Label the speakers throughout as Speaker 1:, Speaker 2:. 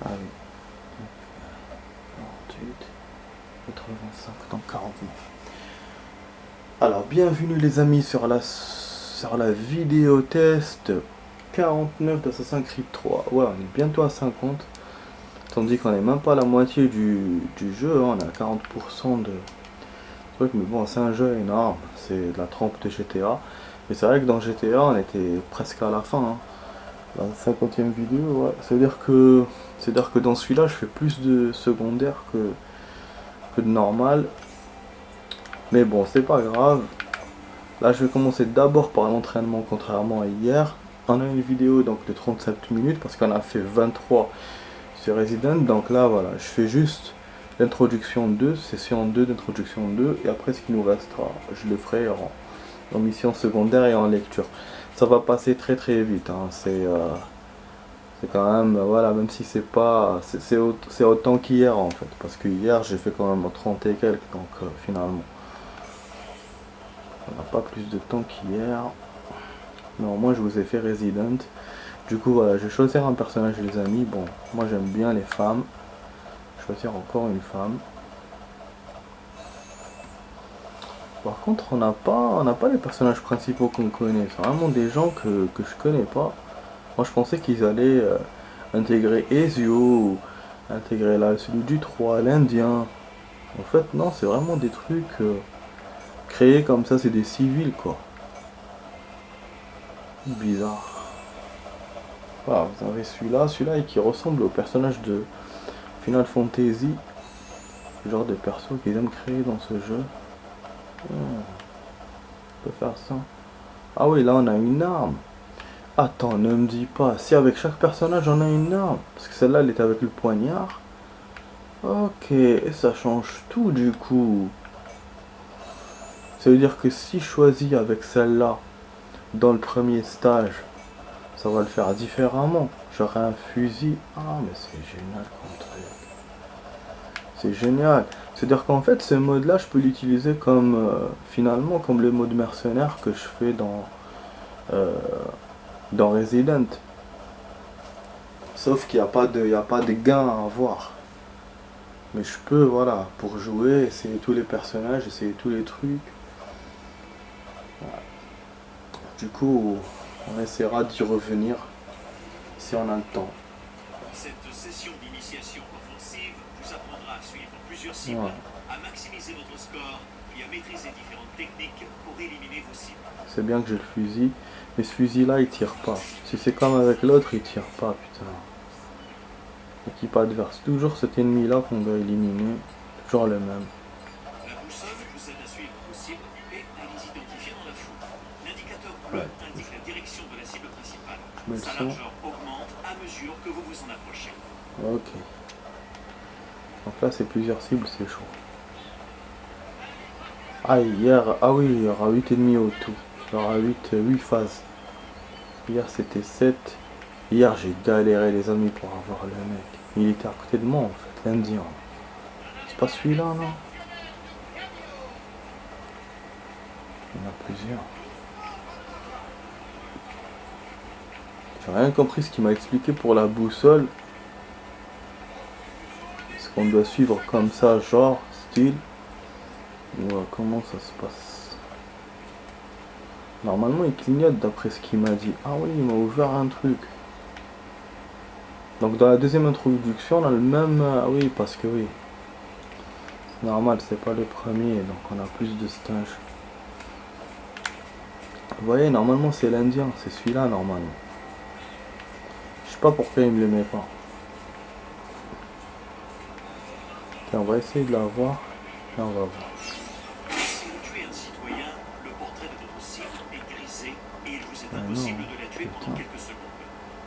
Speaker 1: Ah oui. 48, 85, donc 49. Alors, bienvenue les amis sur la vidéo test 49 d'Assassin's Creed 3. Ouais, on est bientôt à 50. Tandis qu'on est même pas à la moitié du jeu, hein, on est à 40% de truc. Mais bon, c'est un jeu énorme, c'est de la trempe de GTA. Mais c'est vrai que dans GTA, on était presque à la fin. Hein. La 50e vidéo, ouais. C'est-à-dire que dans celui-là, je fais plus de secondaire que de normal. Mais bon, c'est pas grave. Là, je vais commencer d'abord par l'entraînement, contrairement à hier. On a une vidéo donc de 37 minutes parce qu'on a fait 23 sur Resident. Donc là, voilà, je fais juste l'introduction 2, session 2 d'introduction 2. Et après, ce qui nous restera, je le ferai en mission secondaire et en lecture. Ça va passer très très vite. Hein. C'est quand même, voilà, même si c'est pas, c'est autant qu'hier en fait. Parce que hier, j'ai fait quand même 30 et quelques. Donc finalement, on n'a pas plus de temps qu'hier. Non, moi je vous ai fait Resident. Du coup, voilà, je vais choisir un personnage, les amis. Bon, moi j'aime bien les femmes. Je vais choisir encore une femme. Par contre, on n'a pas les personnages principaux qu'on connaît. C'est vraiment des gens que je connais pas. Moi, je pensais qu'ils allaient intégrer Ezio, intégrer là, celui du 3, l'Indien. En fait, non, c'est vraiment des trucs créés comme ça, c'est des civils, quoi. Bizarre. Voilà, vous avez celui-là qui ressemble au personnage de Final Fantasy. Le genre de perso qu'ils aiment créer dans ce jeu. On peut faire ça. Ah oui, là on a une arme. Attends, ne me dis pas. Si avec chaque personnage on a une arme. Parce que celle-là elle était avec le poignard. Ok, et ça change tout du coup. Ça veut dire que si je choisis avec celle-là dans le premier stage, ça va le faire différemment. J'aurai un fusil. Ah mais c'est génial comme truc. C'est génial. C'est-à-dire qu'en fait, ce mode-là, je peux l'utiliser comme, finalement, comme le mode mercenaire que je fais dans Resident. Sauf qu'il n'y a pas de gain à avoir. Mais je peux, voilà, pour jouer, essayer tous les personnages, essayer tous les trucs. Voilà. Du coup, on essaiera d'y revenir si on a le temps.
Speaker 2: Cette session d'initiation offensive vous apprendra à suivre plusieurs cibles, à maximiser votre score et à maîtriser différentes techniques pour éliminer vos cibles.
Speaker 1: C'est bien que j'ai le fusil, mais ce fusil-là, il tire pas. Si c'est comme avec l'autre, il tire pas, putain. Équipe adverse, toujours cet ennemi-là qu'on doit éliminer, toujours le même.
Speaker 2: La boussole vous aide à suivre vos cibles et à les identifier dans la foule. L'indicateur bleu indique la direction de la cible principale. Sa largeur augmente à mesure que vous vous en approchez.
Speaker 1: Ok. Donc là, c'est plusieurs cibles, c'est chaud. Ah, ah oui, il y aura 8 ennemis au tout. Il y aura 8 phases. Hier, c'était 7. Hier, j'ai galéré, les amis, pour avoir le mec. Il était à côté de moi, en fait, l'Indien. C'est pas celui-là, non? Il y en a plusieurs. J'ai rien compris ce qu'il m'a expliqué pour la boussole. Est-ce qu'on doit suivre comme ça, genre, style? Ou comment ça se passe? Normalement, il clignote d'après ce qu'il m'a dit. Ah oui, il m'a ouvert un truc. Donc dans la deuxième introduction, on a le même... Ah oui, parce que oui. C'est normal, c'est pas le premier, donc on a plus de stages. Vous voyez, normalement c'est l'Indien, c'est celui-là normalement. Je sais pas pourquoi il me le met pas. Ok, on va essayer de la voir. Et on va voir.
Speaker 2: Si vous tuez un citoyen, le portrait de votre cible est grisé et il vous est impossible de la tuer pendant quelques secondes.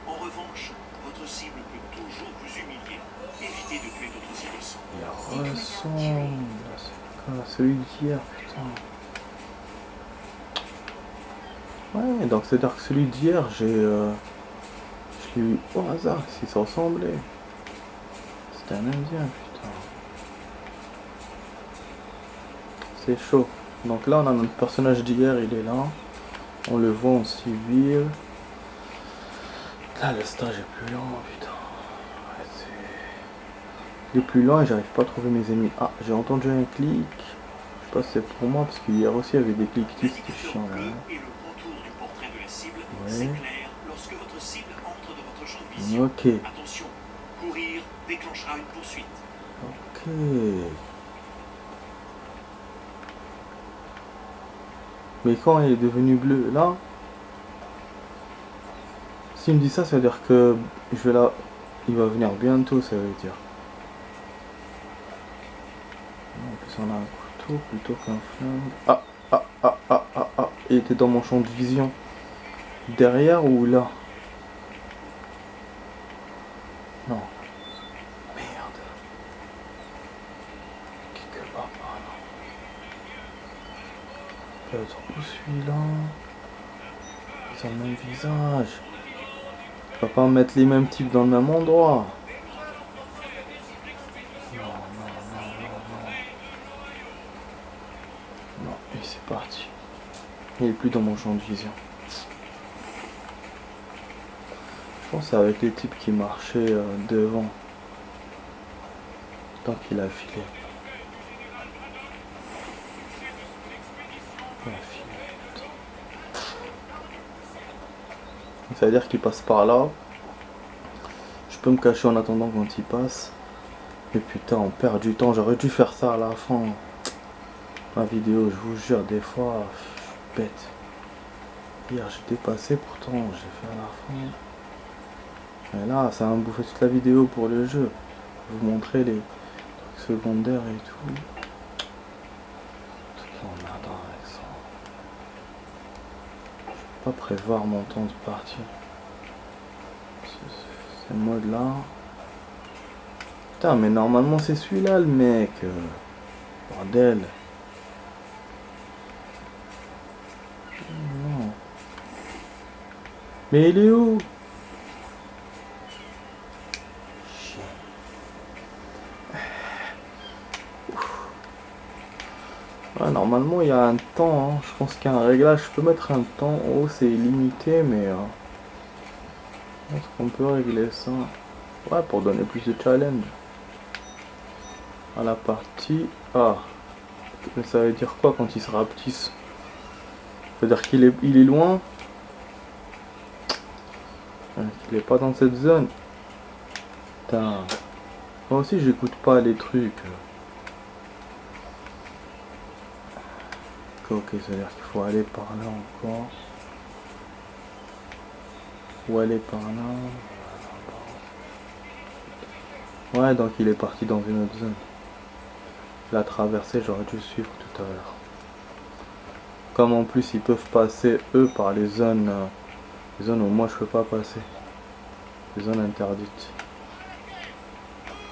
Speaker 2: En revanche, votre cible peut toujours vous humilier. Évitez de tuer d'autres innocents.
Speaker 1: Il ressemble à celui d'hier, putain. Ouais, donc c'est-à-dire que celui d'hier, je l'ai eu au hasard, s'il se ressemblait. C'était un Indien, putain. C'est chaud. Donc là, on a notre personnage d'hier, il est là. On le voit en civil. Là, le stage est plus lent, putain. Ouais, Il est plus loin et j'arrive pas à trouver mes ennemis. Ah, j'ai entendu un clic. Je sais pas si c'est pour moi parce qu'hier aussi il y avait des cliquetis, c'était chiant là.
Speaker 2: Et le contour du portrait de la cible
Speaker 1: Ouais.
Speaker 2: s'éclaire lorsque votre cible entre dans votre champ de vision.
Speaker 1: Ok.
Speaker 2: Attention, courir déclenchera une poursuite.
Speaker 1: Ok. Mais quand il est devenu bleu, là, s'il me dit ça, ça veut dire que je vais là, il va venir bientôt, ça veut dire. En plus, on a un couteau plutôt qu'un flingue. Ah, il était dans mon champ de vision. Derrière ou là? Non. Merde. Quelque part par là. Peut-être où celui-là? Ils ont le même visage. On va pas mettre les mêmes types dans le même endroit. Non, et c'est parti. Il est plus dans mon champ de vision. Je pense que c'est avec les types qui marchaient devant. Tant qu'il a filé. Il a filé. Ça veut dire qu'il passe par là. Je peux me cacher en attendant quand il passe. Mais putain, on perd du temps. J'aurais dû faire ça à la fin. Ma vidéo, je vous jure, des fois, je suis bête. Hier, j'ai dépassé, pourtant, j'ai fait à la fin. Mais là, ça va me bouffer toute la vidéo pour le jeu. Vous montrer les trucs secondaires et tout. Tout qui emmerde avec ça. Je peux pas prévoir mon temps de partie. Ce mode là. Putain, mais normalement c'est celui-là le mec. Bordel. Non. Mais il est où? Ouais, normalement il y a un temps, hein. Je pense qu'il y a un réglage, je peux mettre un temps, oh c'est illimité mais est-ce qu'on peut régler ça? Ouais, pour donner plus de challenge à la partie. Ah, mais ça veut dire quoi quand il se rapetisse? Ça veut dire qu'il est loin? Il est pas dans cette zone. Putain. Moi aussi j'écoute pas les trucs. Ok, ça veut dire qu'il faut aller par là encore. Ou aller par là. Ouais, donc il est parti dans une autre zone. La traversée, j'aurais dû suivre tout à l'heure. Comme en plus ils peuvent passer eux par les zones où moi je peux pas passer. Les zones interdites.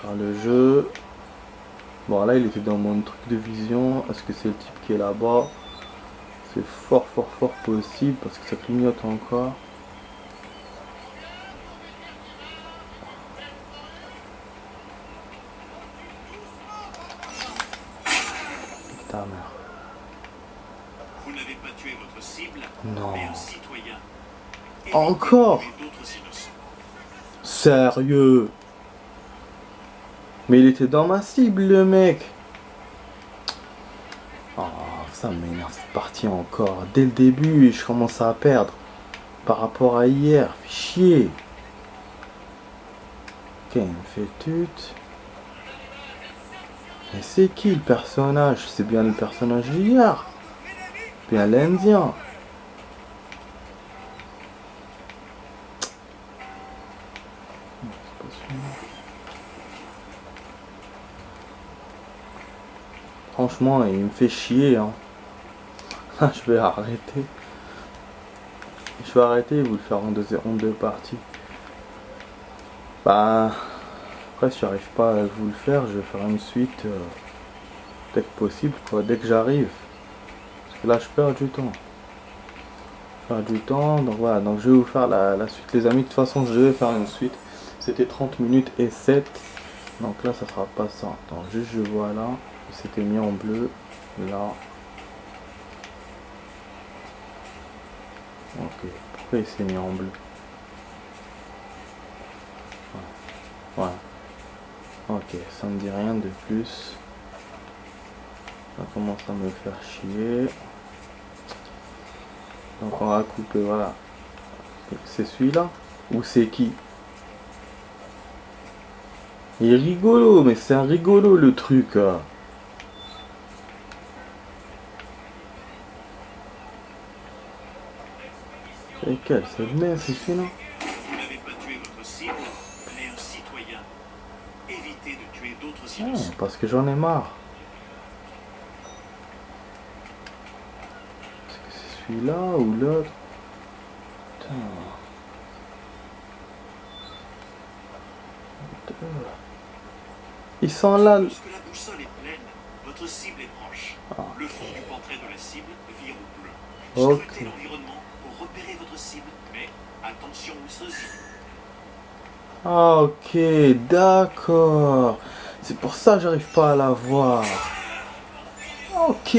Speaker 1: Par le jeu. Bon là il était dans mon truc de vision. Est-ce que c'est le type qui est là-bas? C'est fort possible parce que ça clignote encore. Ta mère.
Speaker 2: Vous n'avez pas tué votre cible,
Speaker 1: Non.
Speaker 2: mais un citoyen.
Speaker 1: Encore?
Speaker 2: D'autres innocents.
Speaker 1: Sérieux? Mais il était dans ma cible le mec. Oh, ça m'énerve cette partie encore. Dès le début, je commence à perdre. Par rapport à hier. Fait chier. Ok, il me fait tut. Mais c'est qui le personnage? C'est bien le personnage d'hier. Bien l'Indien. Franchement, il me fait chier. Hein. Je vais arrêter. Je vais arrêter et vous le faire en deux parties. Bah, après, si j'arrive pas à vous le faire, je vais faire une suite dès que possible, quoi, dès que j'arrive. Parce que là, je perds du temps. Donc voilà, donc je vais vous faire la suite, les amis. De toute façon, je vais faire une suite. C'était 30 minutes et 7. Donc là, ça sera pas ça. Donc juste, je vois là. C'était mis en bleu. Là. Ok. Pourquoi il s'est mis en bleu? Ouais. Ok, ça me dit rien de plus. Ça commence à me faire chier. Donc on va couper, voilà. C'est celui-là? Ou c'est qui? Il est rigolo, mais c'est un rigolo le truc. C'est lequel? C'est le mien, c'est celui-là?
Speaker 2: Vous n'avez pas tué votre cible, mais un citoyen. Évitez de tuer d'autres
Speaker 1: Ah,
Speaker 2: innocents.
Speaker 1: parce que j'en ai marre. Est-ce que c'est celui-là ou l'autre? Putain. Ils sont là.
Speaker 2: Lorsque la boussole est pleine, votre cible est proche. Le fond du portrait de la cible vire au bleu.
Speaker 1: Ok.
Speaker 2: Scrutez l'environnement pour repérer votre cible, mais attention aux sosies.
Speaker 1: Ah, ok, d'accord. C'est pour ça que j'arrive pas à la voir. Ok,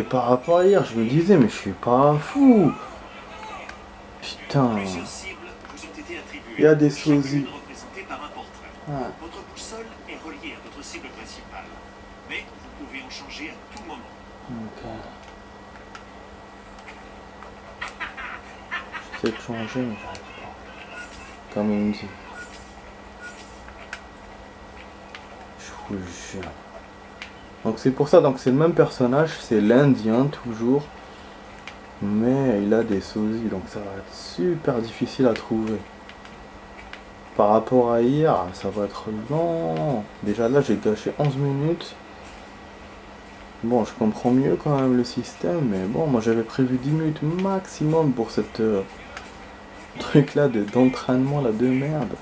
Speaker 1: par rapport à hier, je me disais, mais je suis pas fou. Putain.
Speaker 2: Plusieurs cibles vous ont été attribuées.
Speaker 1: Il y a des
Speaker 2: chacune
Speaker 1: sosies.
Speaker 2: représentée par un portrait.
Speaker 1: Ah.
Speaker 2: Votre boussole est reliée à votre cible principale, mais vous pouvez en changer à tout moment.
Speaker 1: Ok. J'essaie de changer, mais j'arrive pas. Comme il me dit. Je vous jure. Donc c'est pour ça, donc c'est le même personnage, c'est l'Indien toujours. Mais il a des sosies, donc ça va être super difficile à trouver. Par rapport à hier, ça va être lent. Déjà là, j'ai gâché 11 minutes. Bon, je comprends mieux quand même le système, mais bon, moi j'avais prévu 10 minutes maximum pour cette truc là d'entraînement là de merde.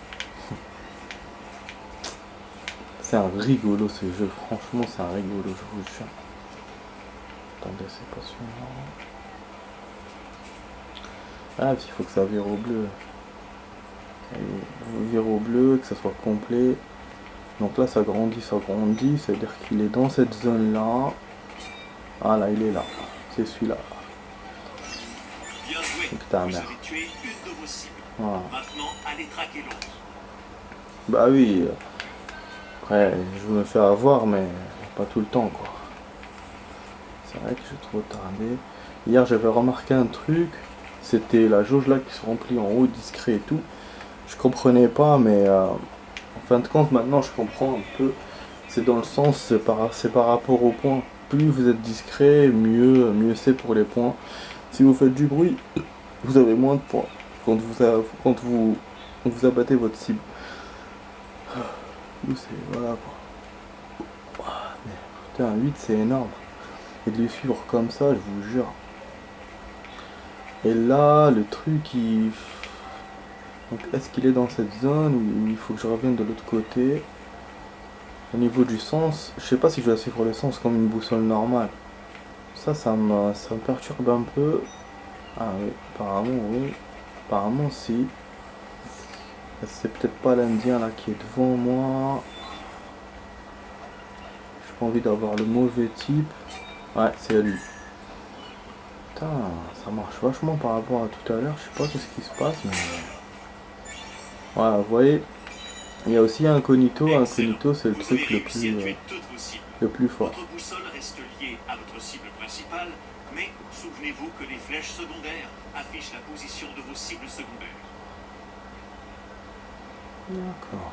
Speaker 1: C'est un rigolo ce jeu, franchement c'est un rigolo, je vous jure. Attendez, c'est pas celui-là. Ah, il faut que ça vire au bleu. Vire au bleu, que ça soit complet. Donc là ça grandit, ça veut dire qu'il est dans cette zone là. Ah là, il est là, c'est celui-là.
Speaker 2: Bien joué.
Speaker 1: Putain,
Speaker 2: Vous
Speaker 1: merde.
Speaker 2: avez tué une de vos cibles.
Speaker 1: Voilà.
Speaker 2: Maintenant, allez traquer l'autre.
Speaker 1: Bah oui. Après, je me fais avoir, mais pas tout le temps, quoi. C'est vrai que j'ai trop tardé. Hier, j'avais remarqué un truc. C'était la jauge là qui se remplit en haut, discret et tout. Je comprenais pas, mais en fin de compte, maintenant, je comprends un peu. C'est dans le sens, c'est par rapport aux points. Plus vous êtes discret, mieux c'est pour les points. Si vous faites du bruit, vous avez moins de points quand vous abattez votre cible. Voilà quoi. Putain, 8 c'est énorme. Et de les suivre comme ça, je vous jure. Et là, le truc, donc, est-ce qu'il est dans cette zone ou il faut que je revienne de l'autre côté? Au niveau du sens, je sais pas si je dois suivre le sens comme une boussole normale. Ça me perturbe un peu. Ah oui, apparemment oui. Apparemment si. C'est peut-être pas l'Indien là qui est devant moi. J'ai pas envie d'avoir le mauvais type. Ouais, c'est lui. Putain, ça marche vachement par rapport à tout à l'heure. Je sais pas ce qui se passe, mais... Voilà, vous voyez. Il y a aussi Incognito. Incognito, c'est le truc le plus fort.
Speaker 2: Votre boussole reste liée à votre cible principale, mais souvenez-vous que les flèches secondaires affichent la position de vos cibles secondaires.
Speaker 1: D'accord.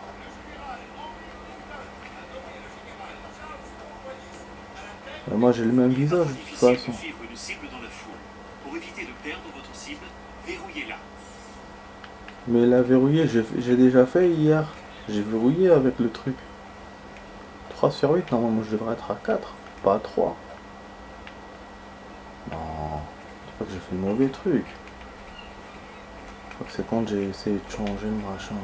Speaker 1: Moi j'ai le même visage de toute façon.
Speaker 2: De suivre une cible dans la foule. Pour éviter de perdre votre cible, verrouillez-la.
Speaker 1: Mais la verrouiller, j'ai déjà fait hier. J'ai verrouillé avec le truc. 3 sur 8, normalement je devrais être à 4, pas à 3. Non, c'est pas que j'ai fait le mauvais truc. Je crois que c'est quand j'ai essayé de changer le machin.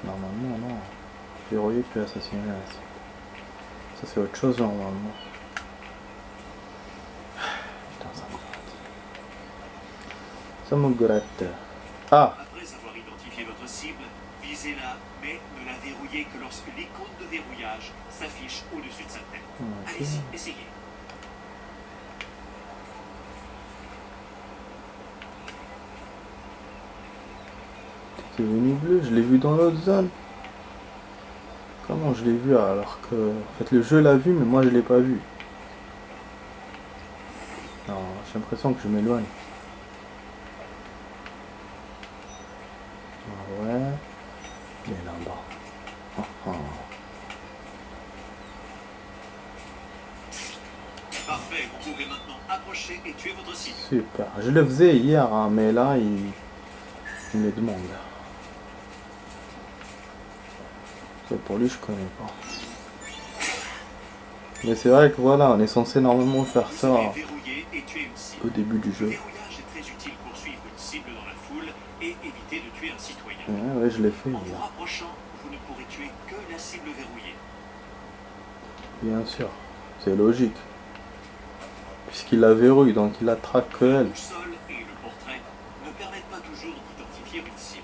Speaker 1: Normalement non. Verrouiller puis assassiner la cible. Ça c'est autre chose normalement. Putain, ça me gratte. Ça me gratte. Ah!
Speaker 2: Après avoir identifié votre cible, visez-la, mais ne la verrouillez que lorsque l'icône de verrouillage s'affiche au-dessus de sa tête.
Speaker 1: Okay.
Speaker 2: Allez-y, essayez.
Speaker 1: C'est venu bleu, je l'ai vu dans l'autre zone. Comment je l'ai vu alors que... En fait, le jeu l'a vu, mais moi je l'ai pas vu. Non, j'ai l'impression que je m'éloigne. Ah ouais. Il est là-bas. Ah, ah.
Speaker 2: Parfait, vous pouvez maintenant approcher et tuer votre cible.
Speaker 1: Super. Je le faisais hier, hein, mais là, il me demande. Ça, pour lui, je connais pas. Mais c'est vrai que voilà, on est censé normalement faire
Speaker 2: Vous
Speaker 1: ça
Speaker 2: devez verrouiller et tuer une cible.
Speaker 1: au début du
Speaker 2: Le
Speaker 1: jeu.
Speaker 2: verrouillage est très utile pour suivre une cible dans la foule et éviter de tuer un citoyen.
Speaker 1: Ouais, je l'ai fait
Speaker 2: En vous
Speaker 1: hier.
Speaker 2: rapprochant, vous ne pourrez tuer que la cible verrouillée.
Speaker 1: Bien sûr. C'est logique. Puisqu'il la verrouille, donc il la traque que
Speaker 2: La
Speaker 1: elle.
Speaker 2: boussole et le portrait ne permettent pas toujours d'identifier une cible.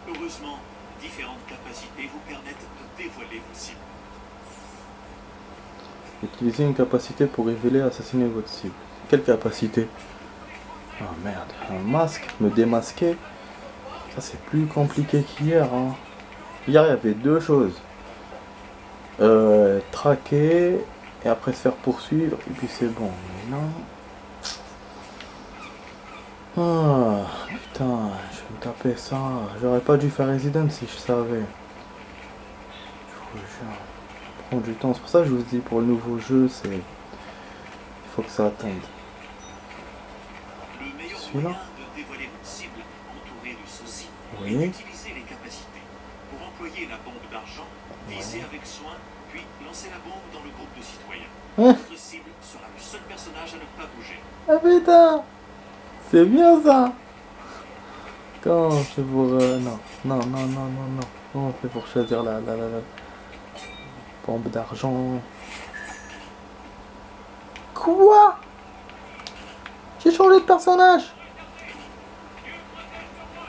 Speaker 2: Heureusement, différentes capacités vous permettent de dévoiler vos cibles.
Speaker 1: Utilisez une capacité pour révéler et assassiner votre cible. Quelle capacité? Ah merde, un masque, me démasquer. Ça c'est plus compliqué qu'hier. Hein. Hier il y avait deux choses. Traquer et après se faire poursuivre et puis c'est bon. Mais non. Ah putain, je vais me taper ça. J'aurais pas dû faire Resident si je savais. Je vous jure. Prendre du temps. C'est pour ça que je vous dis pour le nouveau jeu, c'est. Il faut que ça attende.
Speaker 2: Le meilleur
Speaker 1: Celui-là?
Speaker 2: moyen de dévoiler une cible entourée de ceci
Speaker 1: Oui.
Speaker 2: est d'utiliser les capacités. Pour employer la bombe d'argent, visez avec soin, puis lancez la bombe dans le groupe de citoyens.
Speaker 1: Hein?
Speaker 2: Votre cible sera le seul personnage à ne pas bouger.
Speaker 1: Ah putain! C'est bien ça! Comment on fait pour... non, non, non, non, non, non. Comment on fait pour choisir la bombe d'argent? Quoi? J'ai changé de personnage!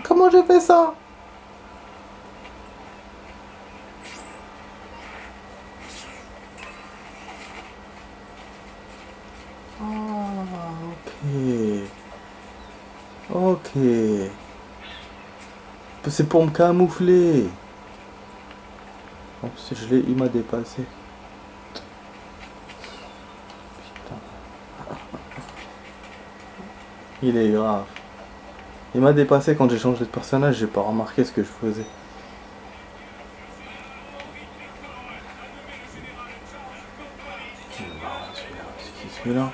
Speaker 1: Comment j'ai fait ça? Ah, ok. Ok. C'est pour me camoufler. En plus, il m'a dépassé. Putain. Il est grave. Il m'a dépassé quand j'ai changé de personnage, j'ai pas remarqué ce que je faisais. C'est qui celui-là?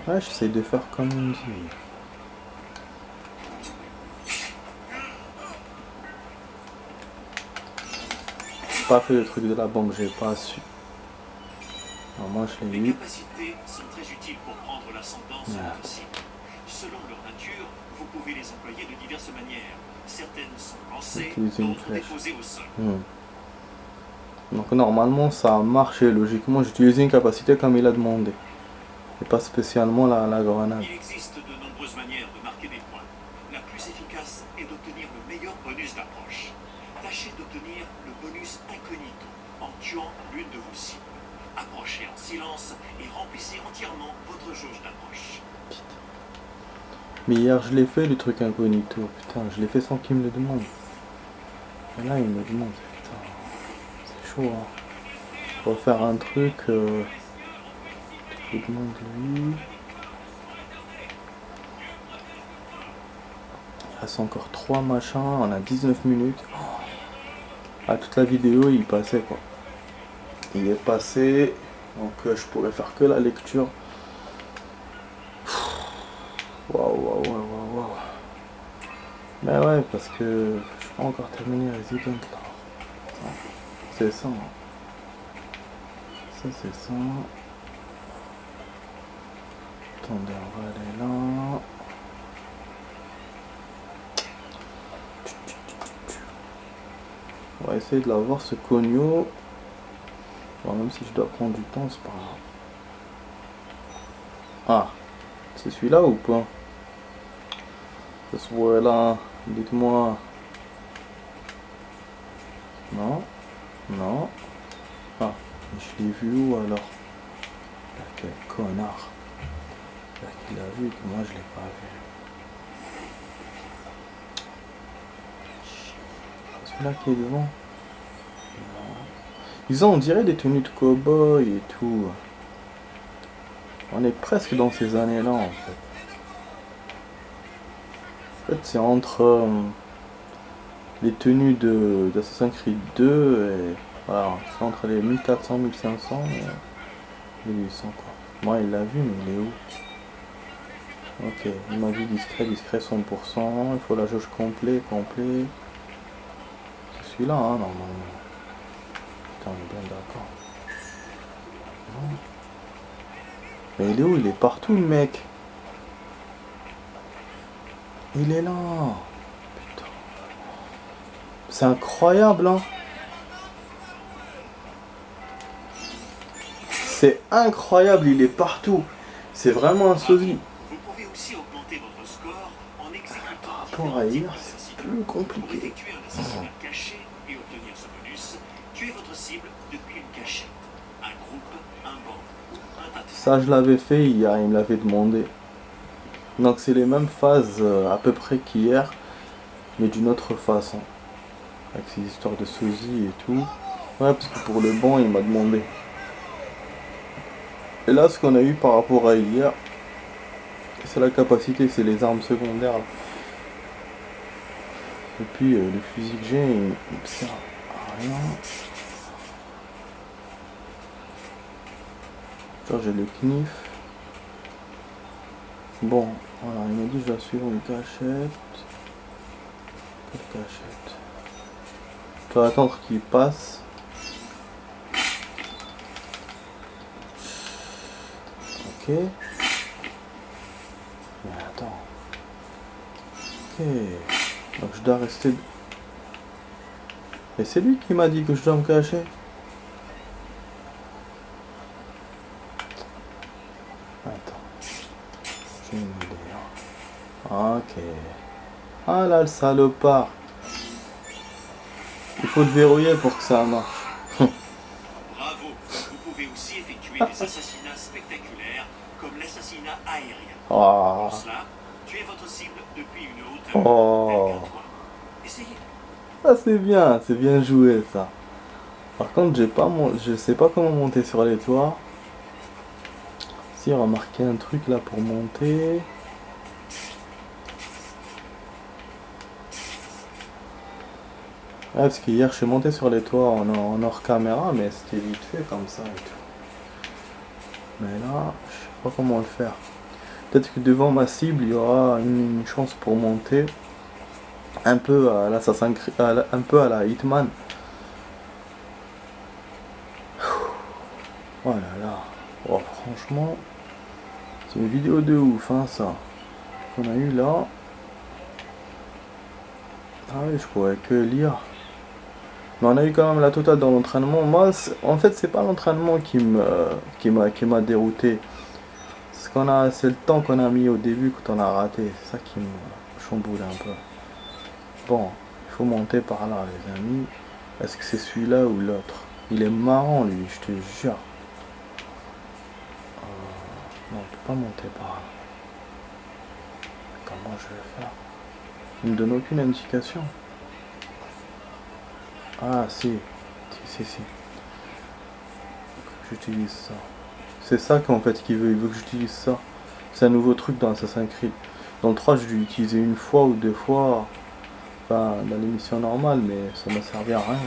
Speaker 1: Ouais, j'essaie de faire comme on dit. J'ai pas fait le truc de la bombe, j'ai pas su. Alors moi je l'ai
Speaker 2: Les
Speaker 1: eu.
Speaker 2: capacités sont très utiles pour prendre l'ascendant sur votre cible. Selon leur nature, vous pouvez les employer de diverses manières. Certaines sont lancées,
Speaker 1: Utiliser une
Speaker 2: d'autres
Speaker 1: flèche.
Speaker 2: déposées au sol.
Speaker 1: Donc normalement ça a marché, logiquement j'ai utilisé une capacité comme il a demandé. Et pas spécialement la grenade.
Speaker 2: Il existe de nombreuses manières de marquer des points. La plus efficace est d'obtenir le meilleur bonus d'approche. Tâchez d'obtenir le bonus incognito en tuant l'une de vos cibles. Approchez en silence et remplissez entièrement votre jauge d'approche.
Speaker 1: Mais hier je l'ai fait le truc incognito, putain, je l'ai fait sans qu'il me le demande. Et là il me demande, putain, c'est chaud hein. On va faire un truc, je vous demande lui. Il reste encore 3 machins, on a 19 minutes. Ah, toute la vidéo il passait quoi. Il est passé, donc je pourrais faire que la lecture. Waouh, waouh, waouh, waouh. Mais ouais, parce que je suis pas encore terminé Resident là. C'est ça. Ça, c'est ça. Attendez, on va aller là. On va essayer de l'avoir ce cogno. Bon, même si je dois prendre du temps, c'est pas grave. Ah, c'est celui-là ou pas? Ce là, dites-moi. Non, non. Ah, je l'ai vu où alors? Là, quel connard. Là, qu'il a vu que moi je l'ai pas vu. Celui-là qui est devant. Ils ont, on dirait, des tenues de cow-boy et tout. On est presque dans ces années-là, en fait. En fait, c'est entre les tenues d'Assassin's Creed 2 et... Voilà, c'est entre les 1400, 1500 et 1800, quoi. Moi, il l'a vu, mais il est où? Ok, il m'a dit discret, discret 100%. Il faut la jauge complet. C'est celui-là, hein, normalement. Putain, on est bien d'accord. Non. Mais il est où? Il est partout, le mec. Il est là. Putain. C'est incroyable, hein. C'est incroyable, il est partout. C'est vraiment un sosie.
Speaker 2: Vous pouvez aussi augmenter votre score en exécutant
Speaker 1: Par rapport à hier, c'est plus
Speaker 2: pour
Speaker 1: compliqué.
Speaker 2: effectuer un assassinat caché et obtenir ce bonus. Tuez votre cible depuis une cachette, un groupe, un banc ou un tas de...
Speaker 1: Ça, je l'avais fait hier, il me l'avait demandé. Donc, c'est les mêmes phases à peu près qu'hier, mais d'une autre façon. Avec ces histoires de sosie et tout. Ouais, parce que pour le banc, il m'a demandé. Et là, ce qu'on a eu par rapport à hier, c'est la capacité, c'est les armes secondaires. Là. Et puis, le fusil que j'ai, il me sert à rien. Genre, j'ai le knif. Bon, voilà, il m'a dit je dois suivre une cachette. Quelle cachette? Je dois attendre qu'il passe. Ok. Mais attends. Ok. Donc je dois rester... Et c'est lui qui m'a dit que je dois me cacher. Attends. J'ai une idée. Hein. Ok. Ah là, le salopard. Il faut le verrouiller pour que ça marche.
Speaker 2: Bravo. Vous pouvez aussi effectuer des assassinats spectaculaires comme l'assassinat aérien.
Speaker 1: Oh.
Speaker 2: Pour cela, tuez votre cible depuis une hauteur.
Speaker 1: Oh.
Speaker 2: Telle qu'un toit. Essayez.
Speaker 1: Ah, c'est bien joué ça. Par contre, je sais pas comment monter sur les toits. Si, remarquez un truc là pour monter. Ouais, parce qu'hier je suis monté sur les toits en hors caméra, mais c'était vite fait comme ça et tout. Mais là, je sais pas comment le faire. Peut-être que devant ma cible, il y aura une chance pour monter. Un peu à l'Assassin's Creed, un peu à la Hitman. Oh là là. Oh, franchement, c'est une vidéo de ouf, hein, ça. Qu'on a eu là. Ah oui, je pourrais que lire. Mais on a eu quand même la totale dans l'entraînement. Moi, en fait, c'est pas l'entraînement qui m'a dérouté. C'est le temps qu'on a mis au début quand on a raté. C'est ça qui me chamboule un peu. Bon, il faut monter par là, les amis. Est-ce que c'est celui-là ou l'autre? Il est marrant, lui, je te jure. Non, on peut pas monter par là. Comment je vais faire? Il me donne aucune indication. Ah, si. Si. J'utilise ça. C'est ça qu'en fait qu'il veut. Il veut que j'utilise ça. C'est un nouveau truc dans Assassin's Creed. Dans le 3, je l'ai utilisé une fois ou deux fois. Enfin, dans l'émission normale, mais ça m'a servi à rien.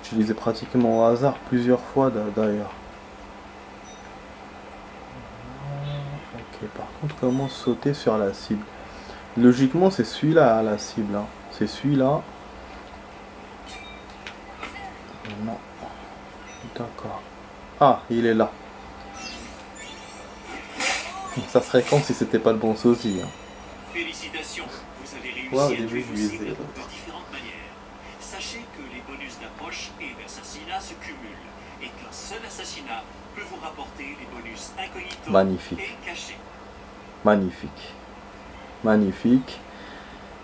Speaker 1: J'utilisais pratiquement au hasard plusieurs fois d'ailleurs. Ok, par contre, comment sauter sur la cible? Logiquement, c'est celui-là la cible. Hein. C'est celui-là. Non. D'accord. Ah, il est là. Ça serait con si c'était pas le bon sosie. Hein.
Speaker 2: Félicitations, vous avez réussi
Speaker 1: Ouais, au
Speaker 2: à
Speaker 1: début,
Speaker 2: tuer
Speaker 1: je
Speaker 2: vos
Speaker 1: visais
Speaker 2: cibles de
Speaker 1: l'autre.
Speaker 2: différentes manières. Sachez que les bonus d'approche et d'assassinat se cumulent et qu'un seul assassinat peut vous rapporter les bonus incognito
Speaker 1: Magnifique.
Speaker 2: et cachés.
Speaker 1: Magnifique. Magnifique.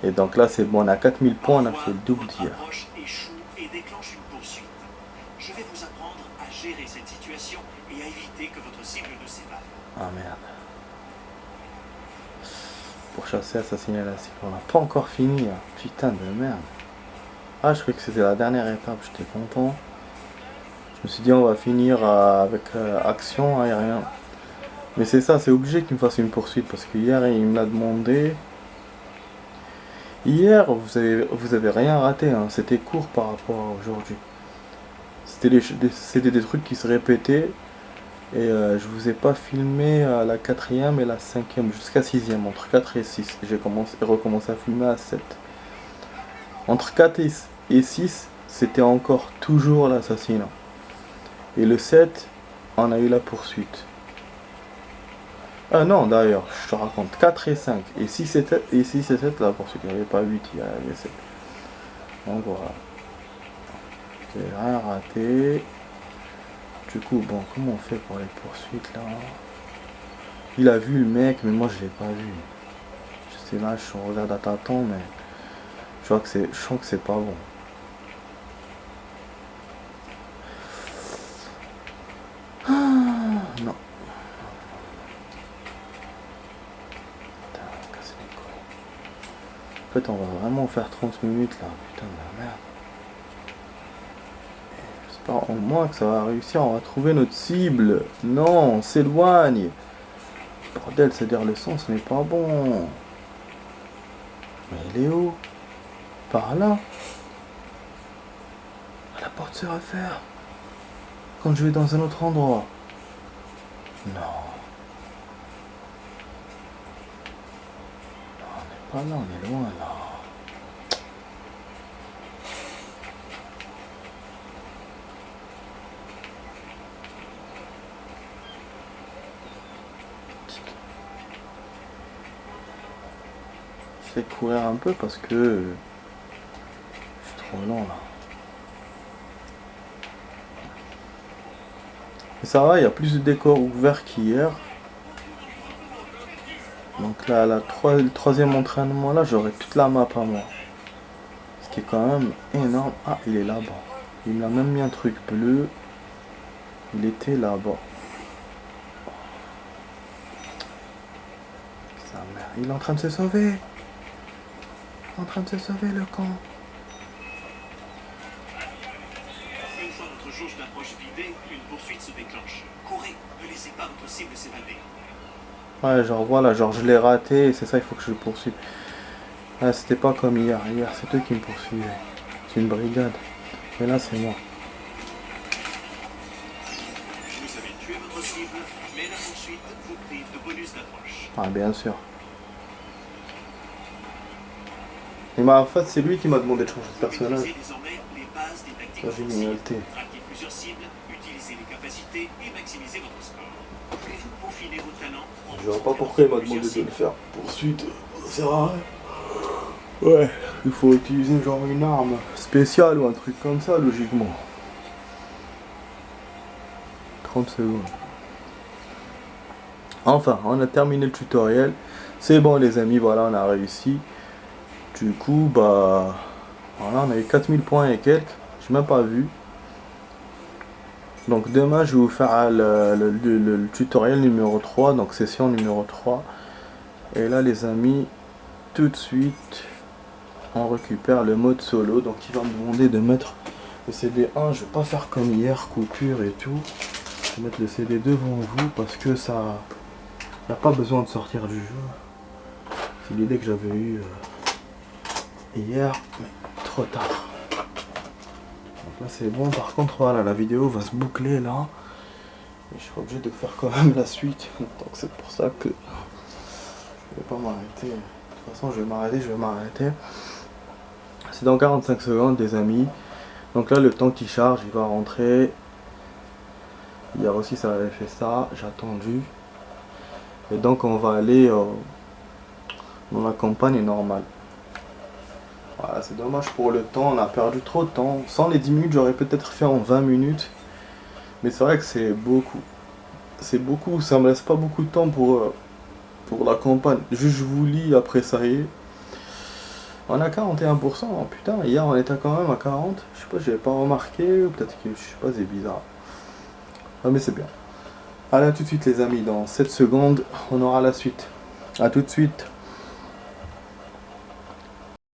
Speaker 1: Et donc là, c'est bon, on a 4000 points, on a fait le double
Speaker 2: Votre
Speaker 1: d'hier.
Speaker 2: approche échoue et déclenche une poursuite. Je vais vous apprendre à gérer cette situation et à éviter que votre cible ne s'évade.
Speaker 1: Ah merde. Pour chasser, assassiner la cible. On n'a pas encore fini. Hein. Putain de merde. Ah, je croyais que c'était la dernière étape, j'étais content. Je me suis dit on va finir avec action aérien. Mais c'est ça, c'est obligé qu'il me fasse une poursuite parce que hier il me l'a demandé. Hier vous avez rien raté, hein. C'était court par rapport à aujourd'hui. C'était des trucs qui se répétaient. Et je vous ai pas filmé à la 4ème et la 5ème jusqu'à 6ème, entre 4 et 6. J'ai recommencé à filmer à 7. Entre 4 et 6, c'était encore toujours l'assassinat. Et le 7, on a eu la poursuite. Ah non, d'ailleurs, je te raconte. 4 et 5. Et 6 et 7, la poursuite. Il n'y avait pas 8, il y avait 7. Donc voilà. J'ai rien raté. Du coup, bon, comment on fait pour les poursuites là? Il a vu le mec, mais moi je l'ai pas vu. Je sais là, je regarde à tâtons, mais je sens que c'est pas bon. Non. Putain, casser les couilles. En fait, on va vraiment faire 30 minutes là. Putain de la merde. J'espère au moins que ça va réussir. On va trouver notre cible. Non, on s'éloigne. Bordel, c'est-à-dire le son, ce n'est pas bon. Mais il est où? Par là. La porte se referme. Quand je vais dans un autre endroit. Non. Non, on n'est pas là, on est loin là. Je vais courir un peu parce que je suis trop lent là. Mais ça va, il y a plus de décors ouverts qu'hier. Donc là, le 3e entraînement là, j'aurai toute la map à moi. Ce qui est quand même énorme. Ah, il est là-bas. Il m'a même mis un truc bleu. Il était là-bas. Sa mère, il est en train de se sauver. En train de se sauver le camp.
Speaker 2: Une fois votre jauge d'approche vidée, une poursuite se déclenche. Courez, ne laissez pas votre cible s'évader.
Speaker 1: Ouais, genre voilà, genre je l'ai raté et c'est ça, il faut que je le poursuive. Ah, c'était pas comme hier. Hier, c'est eux qui me poursuivaient. C'est une brigade. Mais là, c'est moi.
Speaker 2: Vous avez tué votre cible, mais la poursuite vous prive de bonus d'approche.
Speaker 1: Ah, bien sûr. Et en fait, c'est lui qui m'a demandé de changer de personnage.
Speaker 2: Utilisez désormais les bases des tactiques
Speaker 1: La
Speaker 2: offensives.
Speaker 1: génialité.
Speaker 2: Traquez plusieurs cibles, utilisez les capacités et maximisez votre score. Pouvez-vous peaufiner vos talents en
Speaker 1: Je vois pas pourquoi il m'a demandé de le faire. Poursuite, ça sert à rien. Ouais, il faut utiliser genre une arme spéciale ou un truc comme ça, logiquement. 30 secondes. Enfin, on a terminé le tutoriel. C'est bon les amis, voilà, on a réussi. Du coup, bah... Voilà, on a eu 4000 points et quelques. J'ai même pas vu. Donc demain, je vais vous faire le tutoriel numéro 3. Donc session numéro 3. Et là les amis, tout de suite, on récupère le mode solo. Donc il va me demander de mettre le CD1. Je vais pas faire comme hier, coupure et tout. Je vais mettre le CD devant vous parce que ça n'a pas besoin de sortir du jeu. C'est l'idée que j'avais eue hier, mais trop tard. Donc là c'est bon. Par contre voilà, la vidéo va se boucler là. Et je serai obligé de faire quand même la suite. Donc c'est pour ça que je vais pas m'arrêter. De toute façon je vais m'arrêter. C'est dans 45 secondes les amis. Donc là le temps qui charge il va rentrer. Hier aussi ça avait fait ça, j'ai attendu. Et donc on va aller dans la campagne normale. Voilà, c'est dommage pour le temps, on a perdu trop de temps. Sans les 10 minutes j'aurais peut-être fait en 20 minutes. Mais c'est vrai que c'est beaucoup. C'est beaucoup, ça me laisse pas beaucoup de temps pour la campagne. Juste je vous lis, après ça y est. On a 41%, oh, putain, hier on était quand même à 40. Je sais pas, j'avais pas remarqué, ou peut-être que je sais pas, c'est bizarre. Ah mais c'est bien. Allez, à tout de suite les amis, dans 7 secondes, on aura la suite. A tout de suite.